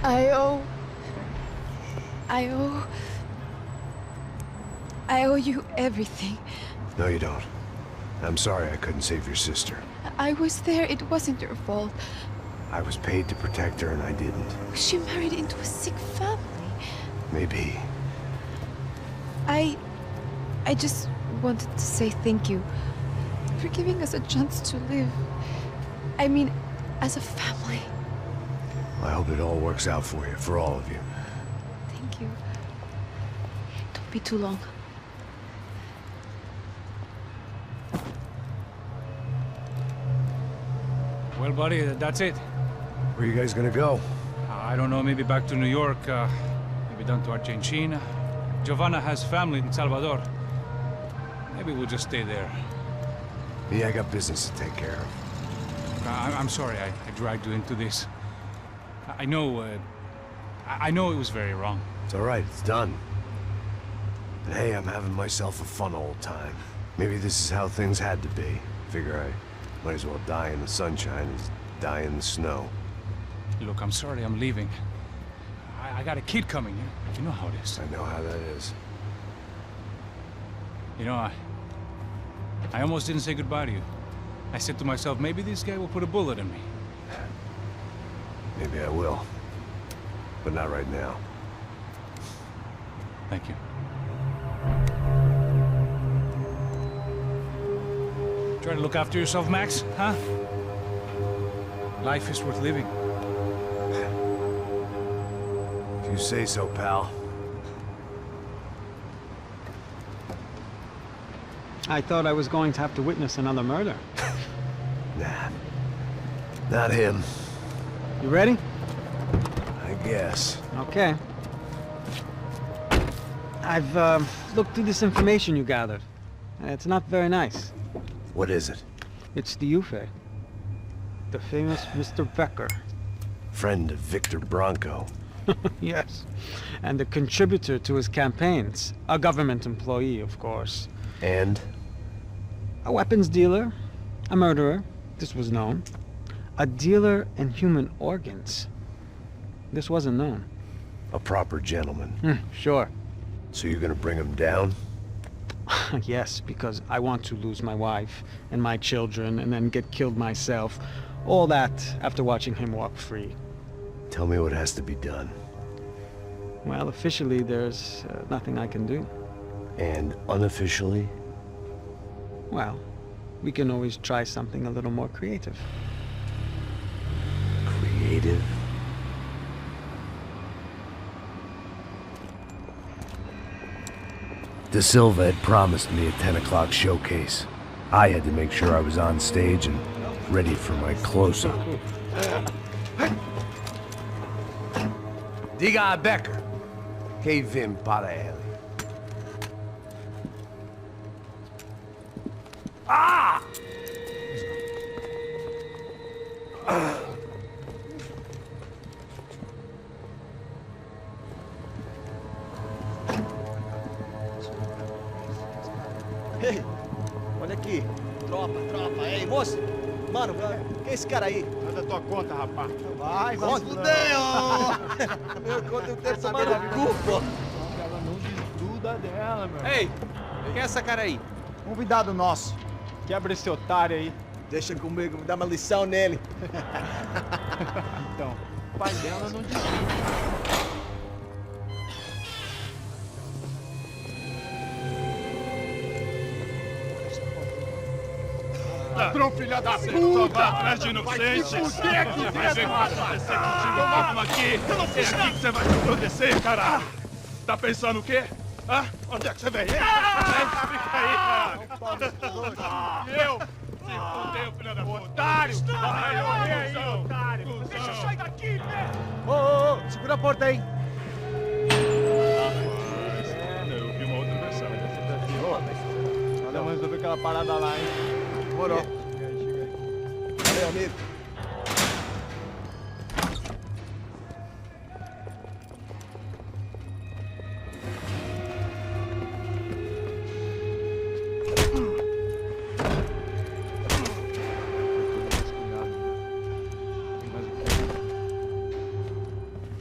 I owe... I owe... I owe you everything. No, you don't. I'm sorry I couldn't save your sister. I was there. It wasn't your fault. I was paid to protect her and I didn't. She married into a sick family. Maybe. I just wanted to say thank you for giving us a chance to live. I mean, as a family. I hope it all works out for you, for all of you. Thank you. Don't be too long. Well, buddy, that's it. Where are you guys gonna go? I don't know, maybe back to New York, maybe down to Argentina. Giovanna has family in Salvador. Maybe we'll just stay there. Me, I got business to take care of. I'm sorry I dragged you into this. I know it was very wrong. It's all right, it's done. And hey, I'm having myself a fun old time. Maybe this is how things had to be. Figure I might as well die in the sunshine as die in the snow. Look, I'm sorry I'm leaving. I got a kid coming, you know how it is. I know how that is. You know, I almost didn't say goodbye to you. I said to myself, maybe this guy will put a bullet in me. Maybe I will. But not right now. Thank you. Try to look after yourself, Max, huh? Life is worth living. If you say so, pal. I thought I was going to have to witness another murder. Nah. Not him. You ready? I guess. Okay. I've looked through this information you gathered. It's not very nice. What is it? It's the Ufe. The famous Mr. Becker. Friend of Victor Bronco. Yes. And a contributor to his campaigns. A government employee, of course. And? A weapons dealer. A murderer. This was known. A dealer in human organs. This wasn't known. A proper gentleman. Sure. So you're gonna bring him down? Yes, because I want to lose my wife and my children and then get killed myself. All that after watching him walk free. Tell me what has to be done. Well, officially, there's nothing I can do. And unofficially? Well, we can always try something a little more creative. Creative? De Silva had promised me a 10 o'clock showcase. I had to make sure I was on stage and ready for my close-up. Diga a Becker. Que vim para ele. Ah! Ei, olha aqui. Tropa, tropa. Ei, moço. Mano, quem é esse cara aí? Manda tua conta, rapaz. Vai fudeu! Meu conta, eu tenho essa mano cu, pô. Ela não desgruda dela, meu. Ei, quem é essa cara aí? Convidado nosso. Quebra esse otário aí. Deixa comigo, me dá uma lição nele. Então, o pai dela não desgruda. Ladrão, filha da puta! Só vai atrás de inocentes! Vai ver o que vai acontecer contigo mesmo aqui! Eu não fiz nada! É aqui que você vai se acontecer, caralho! Tá pensando o quê? Hã? Onde é que você vem? Fica aí, caralho! Eu? Se fudeu, filha da puta! Otário! Vai morrer aí, otário! Deixa eu sair daqui, velho! Ô, segura a porta aí! Eu vi uma outra versão. Vamos resolver aquela parada lá, hein? Demorou. Valeu, amigo.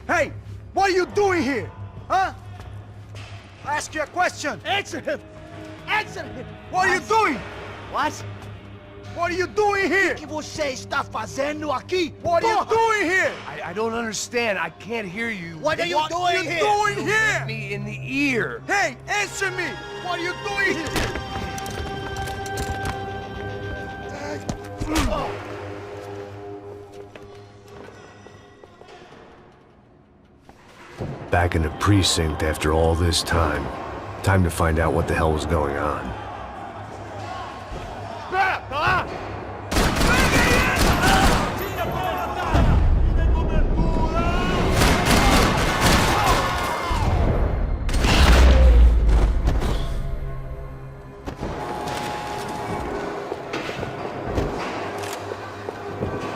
Hey! doing here? Huh? I ask you a question. Answer him! Answer him! What are you doing? What? What are you doing here? O que você está fazendo aqui? What are you doing here? I don't understand. I can't hear you. What are you doing here? What are you doing here? Hit me in the ear. Hey, answer me! What are you doing here? Back in the precinct after all this time. Time to find out what the hell was going on.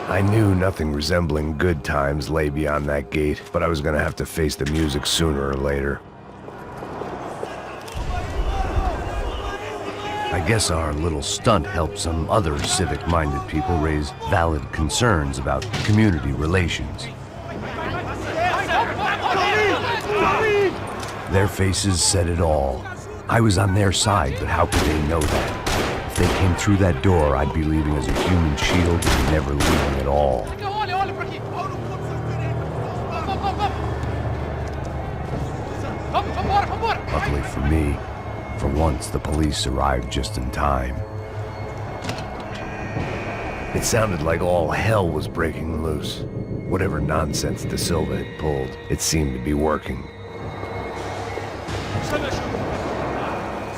I knew nothing resembling good times lay beyond that gate, but I was gonna have to face the music sooner or later. I guess our little stunt helped some other civic-minded people raise valid concerns about community relations. Their faces said it all. I was on their side, but how could they know that? If they came through that door, I'd be leaving as a human shield and never leaving at all. Luckily for me, for once the police arrived just in time. It sounded like all hell was breaking loose. Whatever nonsense De Silva had pulled, it seemed to be working.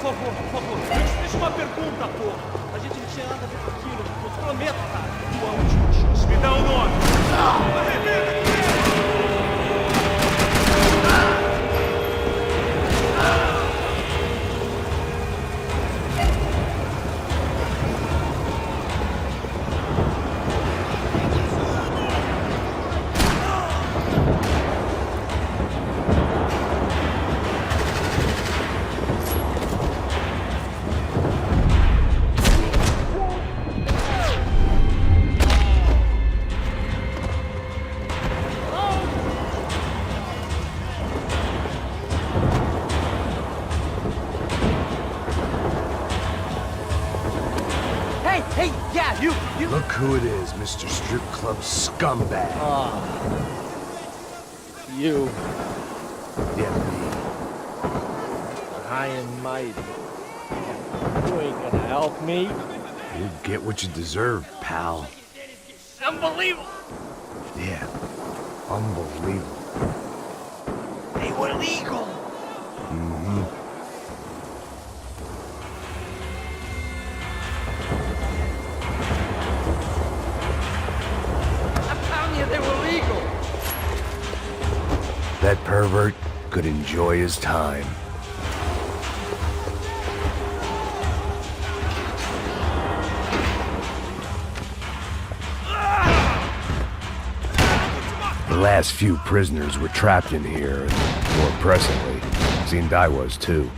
Por favor, deixa uma pergunta, porra. A gente não tinha nada a ver com aquilo. Eu te prometo, cara. Tua última chance. Me dá o nome. Look who it is, Mr. Strip Club Scumbag. You. Yeah, me. High and mighty. You ain't gonna help me. You get what you deserve, pal. Unbelievable. Yeah, unbelievable. They were legal. Mm-hmm. They were legal. That pervert could enjoy his time. The last few prisoners were trapped in here, and more pressingly, seemed I was too.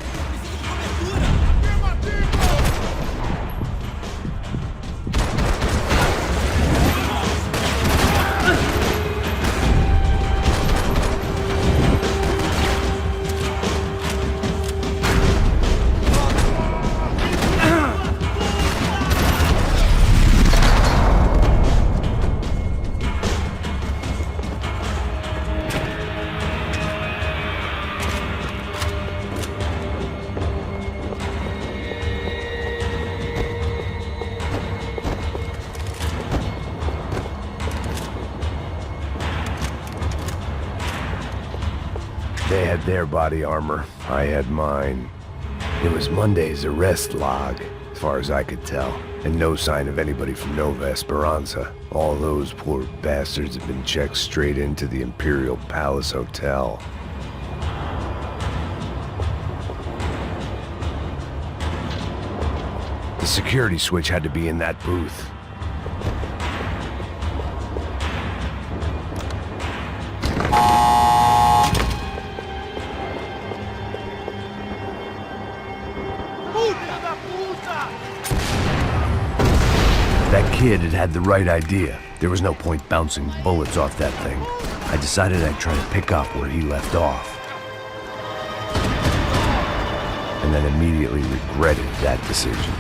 They had their body armor, I had mine. It was Monday's arrest log, as far as I could tell, and no sign of anybody from Nova Esperanza. All those poor bastards had been checked straight into the Imperial Palace Hotel. The security switch had to be in that booth. That kid had had the right idea. There was no point bouncing bullets off that thing. I decided I'd try to pick up where he left off. and then immediately regretted that decision.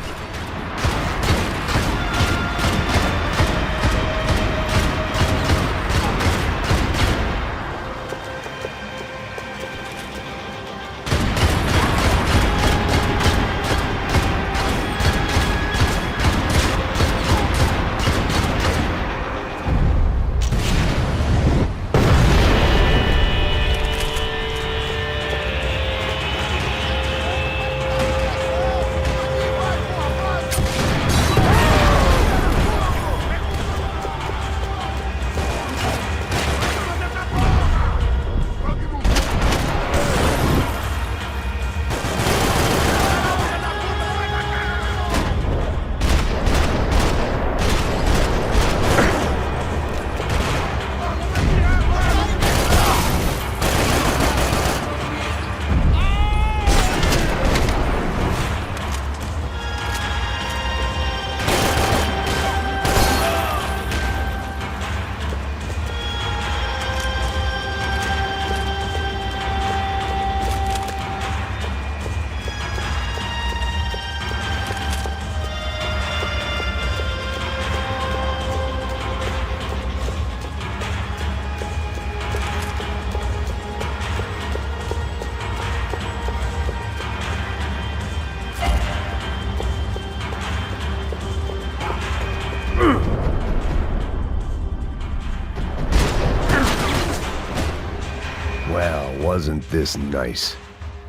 Well, wasn't this nice?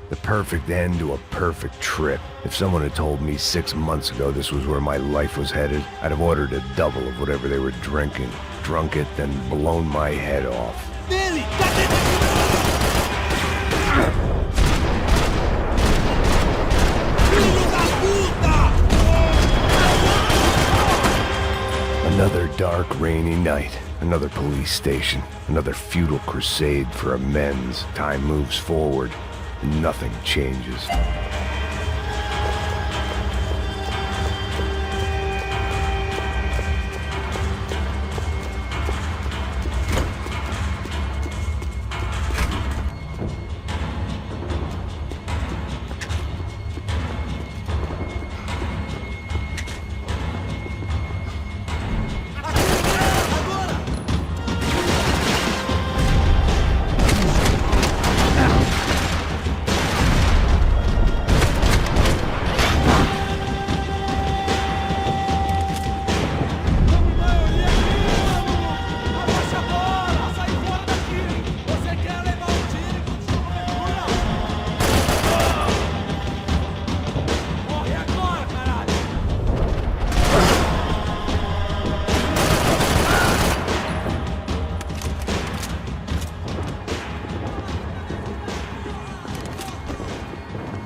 The perfect end to a perfect trip. If someone had told me 6 months ago this was where my life was headed, I'd have ordered a double of whatever they were drinking, drunk it, then blown my head off. Another dark, rainy night. Another police station. Another futile crusade for amends. Time moves forward. Nothing changes.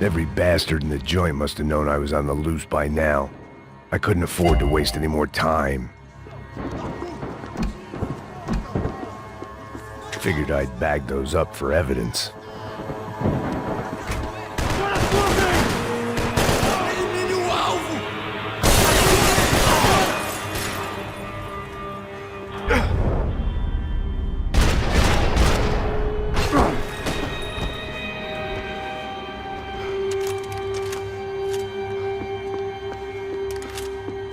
Every bastard in the joint must have known I was on the loose by now. I couldn't afford to waste any more time. Figured I'd bag those up for evidence.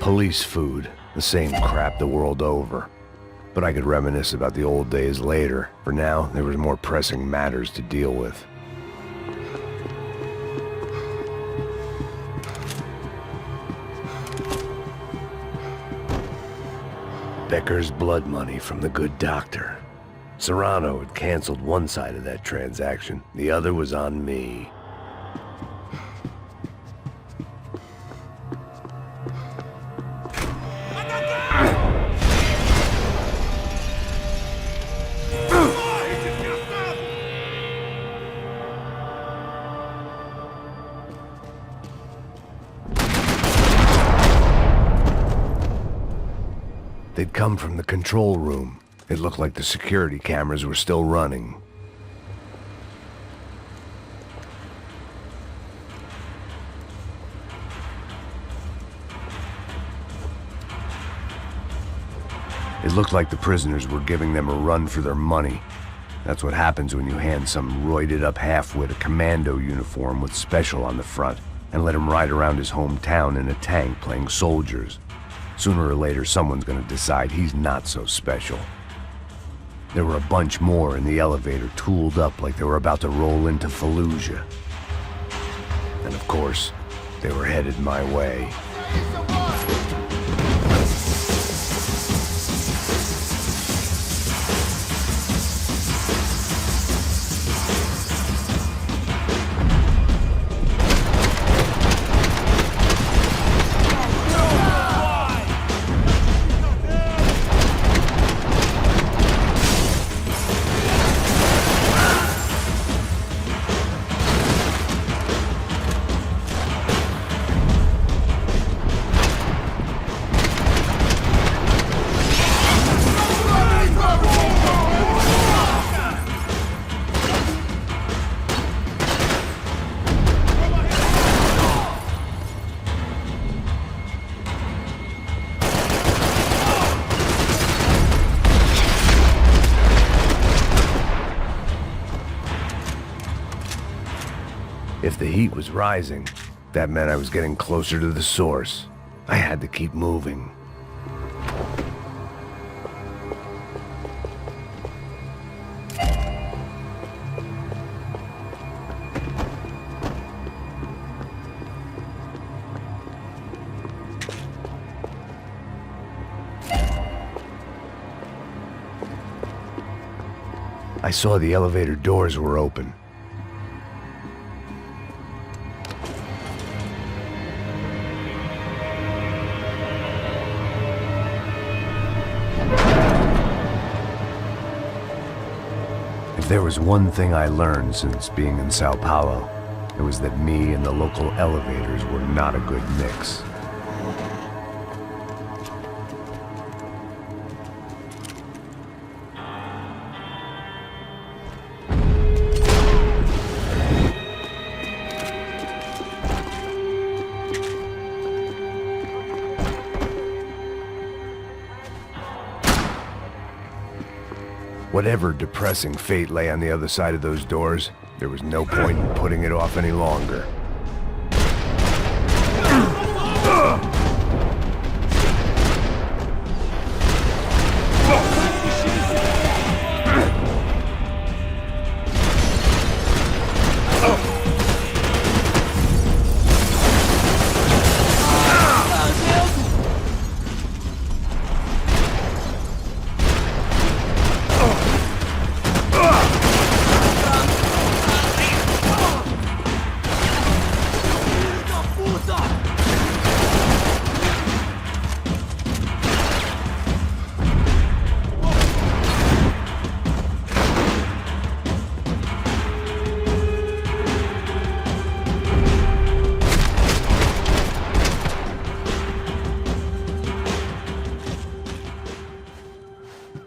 Police food, the same crap the world over. But I could reminisce about the old days later. For now, there was more pressing matters to deal with. Becker's blood money from the good doctor. Serrano had canceled one side of that transaction. The other was on me. They'd come from the control room. It looked like the security cameras were still running. It looked like the prisoners were giving them a run for their money. That's what happens when you hand some roided-up half-wit a commando uniform with special on the front and let him ride around his hometown in a tank playing soldiers. Sooner or later, someone's gonna decide he's not so special. There were a bunch more in the elevator, tooled up like they were about to roll into Fallujah. And of course, they were headed my way. If the heat was rising, that meant I was getting closer to the source. I had to keep moving. I saw the elevator doors were open. If there was one thing I learned since being in Sao Paulo, it was that me and the local elevators were not a good mix. Whatever depressing fate lay on the other side of those doors, there was no point in putting it off any longer.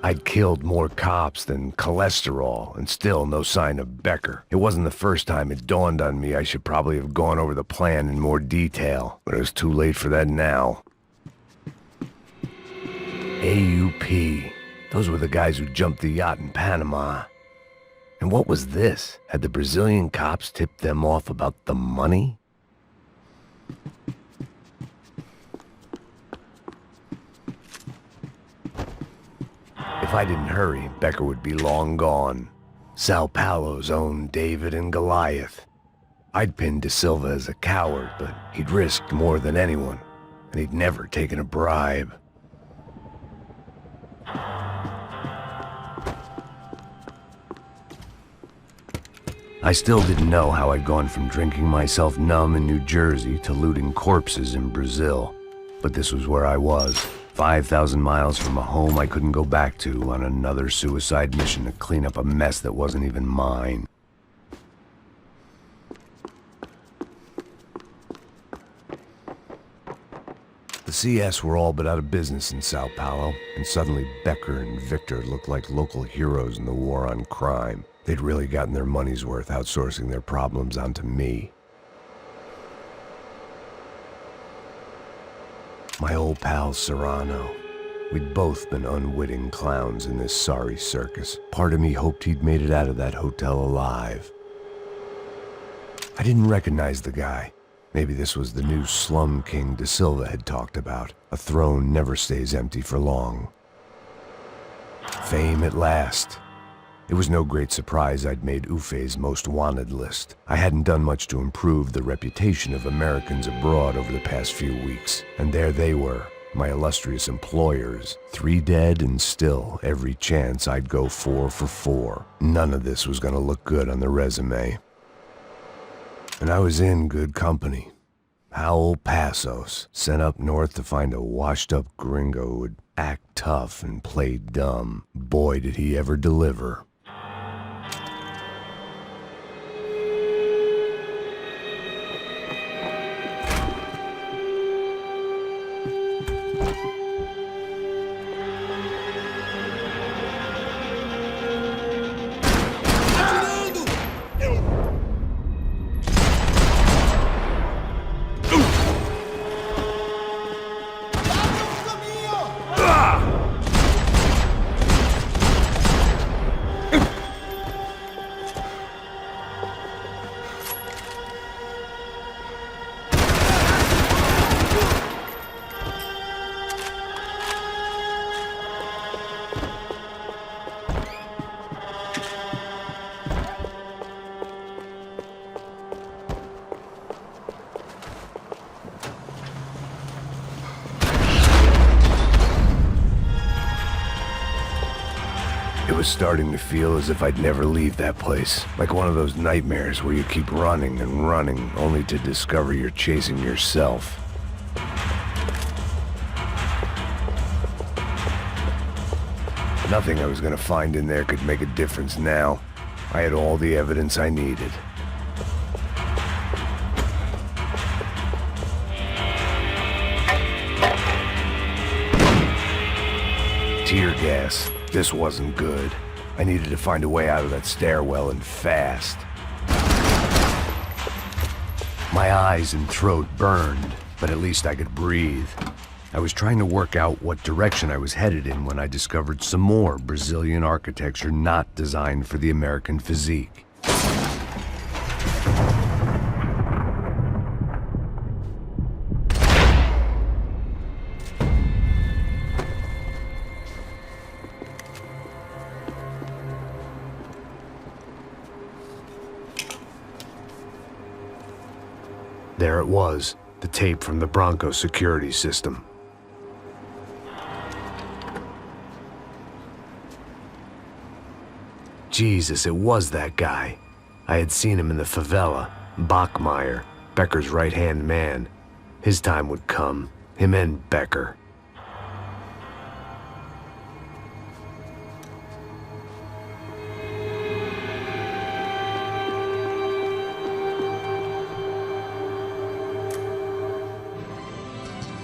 I'd killed more cops than cholesterol, and still no sign of Becker. It wasn't the first time it dawned on me I should probably have gone over the plan in more detail, but it was too late for that now. AUP. Those were the guys who jumped the yacht in Panama. And what was this? Had the Brazilian cops tipped them off about the money? If I didn't hurry, Becker would be long gone. Sao Paulo's own David and Goliath. I'd pinned De Silva as a coward, but he'd risked more than anyone, and he'd never taken a bribe. I still didn't know how I'd gone from drinking myself numb in New Jersey to looting corpses in Brazil, but this was where I was. 5,000 miles from a home I couldn't go back to on another suicide mission to clean up a mess that wasn't even mine. The CS were all but out of business in Sao Paulo, and suddenly Becker and Victor looked like local heroes in the war on crime. They'd really gotten their money's worth outsourcing their problems onto me. My old pal Serrano. We'd both been unwitting clowns in this sorry circus. Part of me hoped he'd made it out of that hotel alive. I didn't recognize the guy. Maybe this was the new slum king De Silva had talked about. A throne never stays empty for long. Fame at last. It was no great surprise I'd made Ufe's most wanted list. I hadn't done much to improve the reputation of Americans abroad over the past few weeks, and there they were, my illustrious employers, 3 dead and still every chance I'd go 4 for 4. None of this was gonna look good on the resume. And I was in good company. Howell Passos, sent up north to find a washed-up gringo who would act tough and play dumb. Boy, did he ever deliver. It was starting to feel as if I'd never leave that place. Like one of those nightmares where you keep running and running, only to discover you're chasing yourself. Nothing I was gonna find in there could make a difference now. I had all the evidence I needed. Tear gas. This wasn't good. I needed to find a way out of that stairwell and fast. My eyes and throat burned, but at least I could breathe. I was trying to work out what direction I was headed in when I discovered some more Brazilian architecture not designed for the American physique. There it was, the tape from the Bronco security system. Jesus, it was that guy. I had seen him in the favela, Bachmeyer, Becker's right-hand man. His time would come, him and Becker.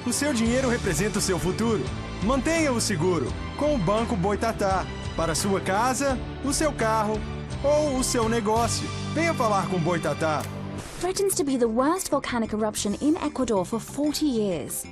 O seu dinheiro representa o seu futuro. Mantenha-o seguro com o Banco Boitatá. Para a sua casa, o seu carro ou o seu negócio. Venha falar com o Boitatá. Threatens to be the worst volcanic eruption in Ecuador for 40 years.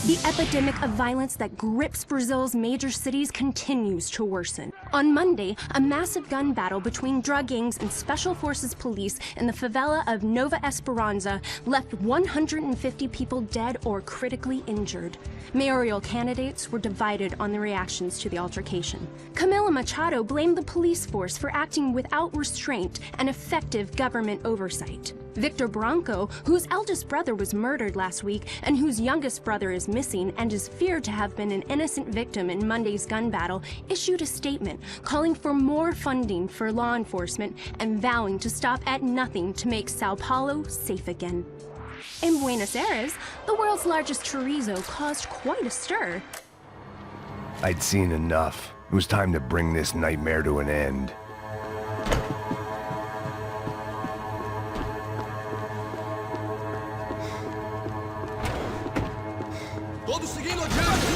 The epidemic of violence that grips Brazil's major cities continues to worsen. On Monday, a massive gun battle between drug gangs and special forces police in the favela of Nova Esperança left 150 people dead or critically injured. Mayoral candidates were divided on the reactions to the altercation. Camila Machado blamed the police force for acting without restraint and effective government oversight. Victor Branco, whose eldest brother was murdered last week and whose youngest brother is missing and is feared to have been an innocent victim in Monday's gun battle, issued a statement calling for more funding for law enforcement and vowing to stop at nothing to make Sao Paulo safe again. In Buenos Aires, the world's largest chorizo caused quite a stir. I'd seen enough. It was time to bring this nightmare to an end. Todos seguindo adiante!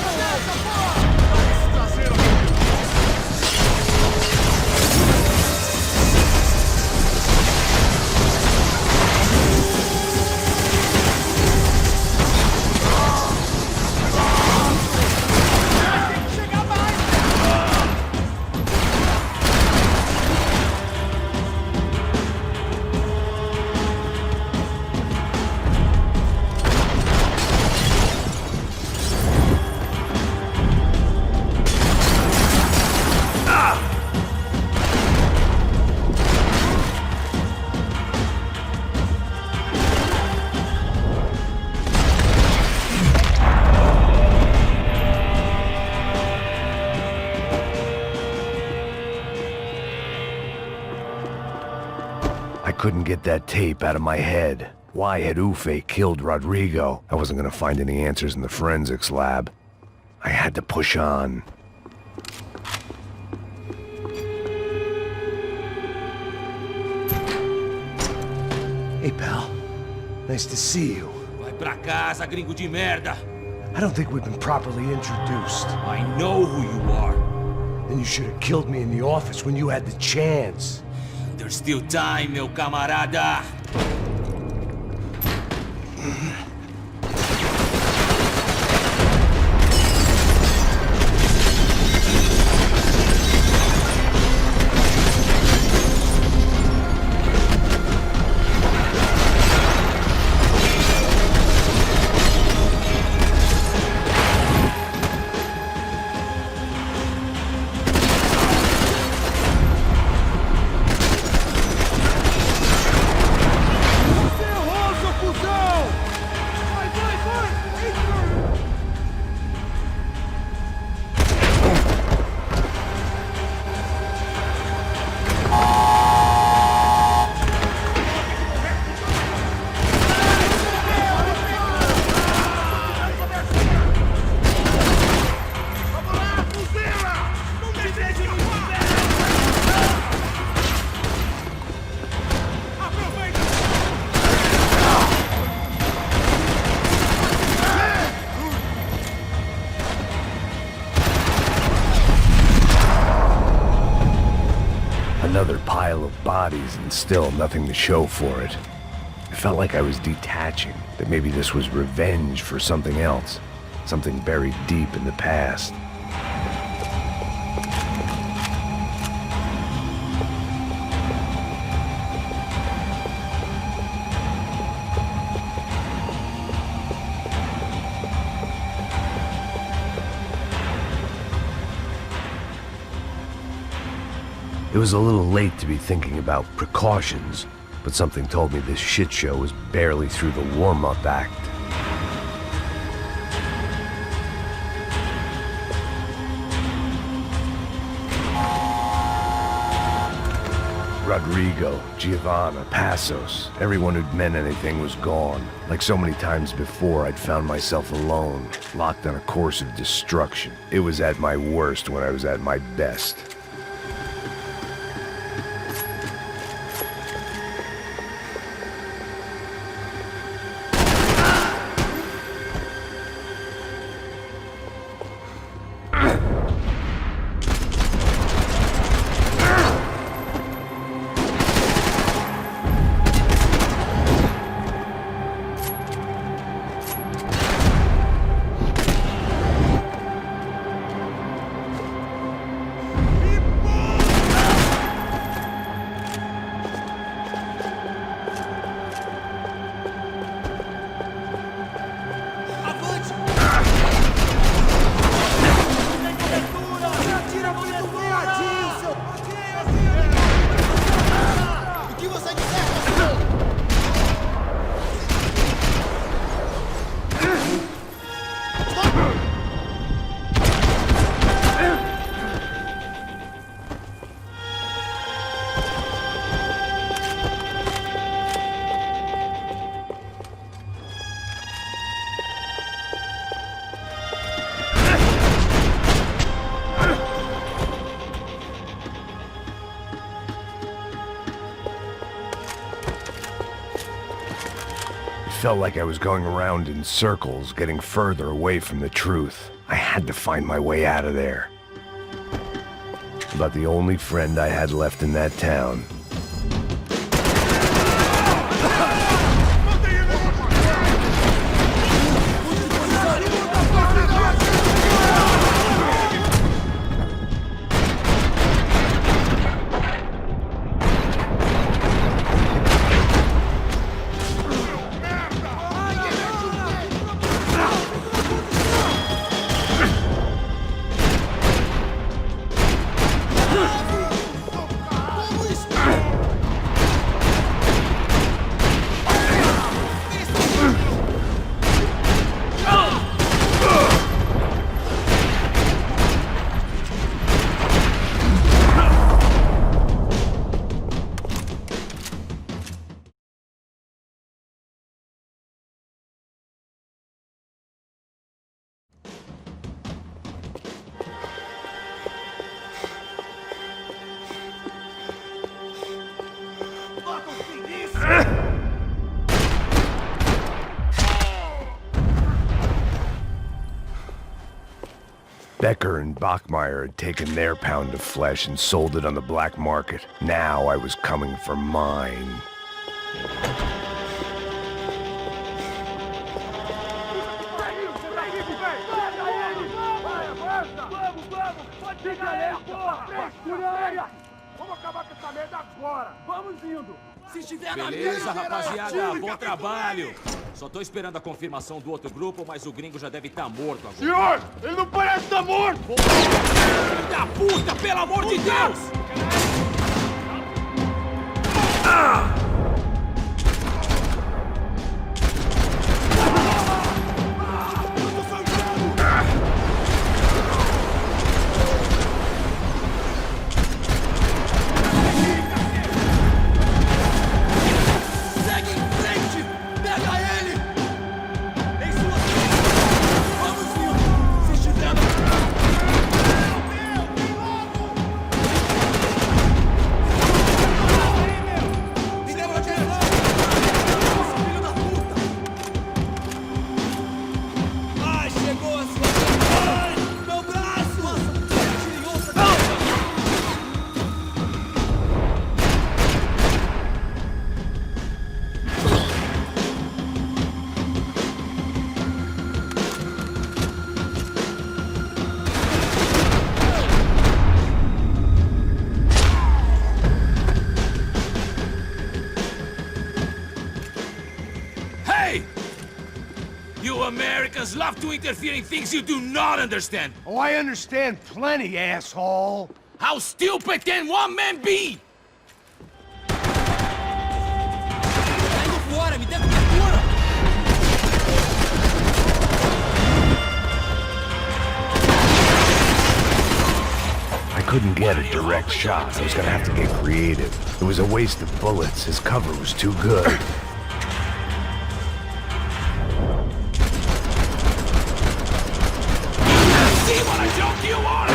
couldn't get that tape out of my head. Why had Ufe killed Rodrigo? I wasn't gonna find any answers in the forensics lab. I had to push on. Hey, pal. Nice to see you. Vai pra casa, gringo de merda. I don't think we've been properly introduced. I know who you are. Then you should have killed me in the office when you had the chance. There's still time, meu camarada. Another pile of bodies and still nothing to show for it. It felt like I was detaching, that maybe this was revenge for something else, something buried deep in the past. It was a little late to be thinking about precautions, but something told me this shit show was barely through the warm-up act. Rodrigo, Giovanna, Passos, everyone who'd meant anything was gone. Like so many times before, I'd found myself alone, locked on a course of destruction. It was at my worst when I was at my best. Felt like I was going around in circles, getting further away from the truth. I had to find my way out of there. About the only friend I had left in that town. Becker and Bachmeyer had taken their pound of flesh and sold it on the black market. Now I was coming for mine. Beleza, rapaziada, bom trabalho. Só tô esperando a confirmação do outro grupo, mas o gringo já deve estar morto agora. Senhor, ele não parece estar morto! Filho da puta, pelo amor de Deus! You Americans love to interfere in things you do not understand. Oh, I understand plenty, asshole. How stupid can one man be? I couldn't get a direct shot. I was gonna have to get creative. It was a waste of bullets. His cover was too good. See what a joke you are!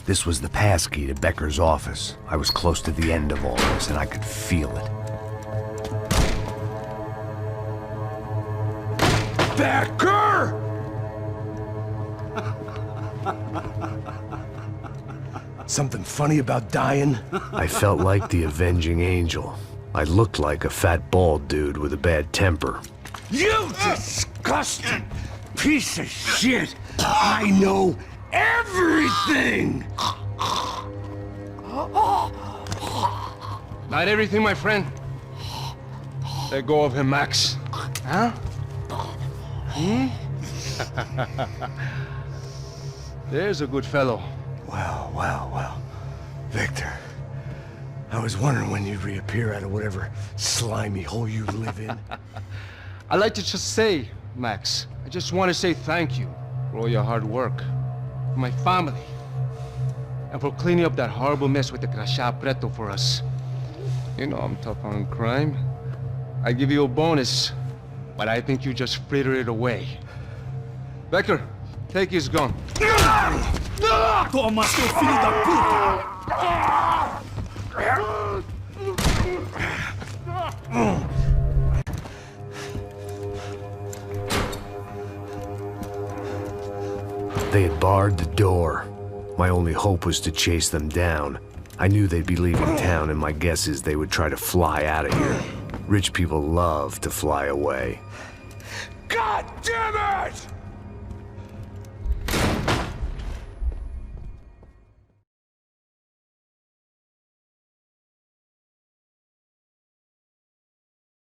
This was the passkey to Becker's office. I was close to the end of all this, and I could feel it. Becker! Something funny about dying? I felt like the avenging angel. I looked like a fat bald dude with a bad temper. You disgusting piece of shit! I know everything! Not everything, my friend. Let go of him, Max. Huh? There's a good fellow. Well. Victor, I was wondering when you'd reappear out of whatever slimy hole you live in. I'd like to just say, Max, I just want to say thank you for all your hard work, for my family, and for cleaning up that horrible mess with the Crachá Preto for us. You know I'm tough on crime. I give you a bonus, but I think you just frittered it away. Becker, take his gun. Toma, seu filho da puta! They had barred the door. My only hope was to chase them down. I knew they'd be leaving town, and my guess is they would try to fly out of here. Rich people love to fly away. God damn it!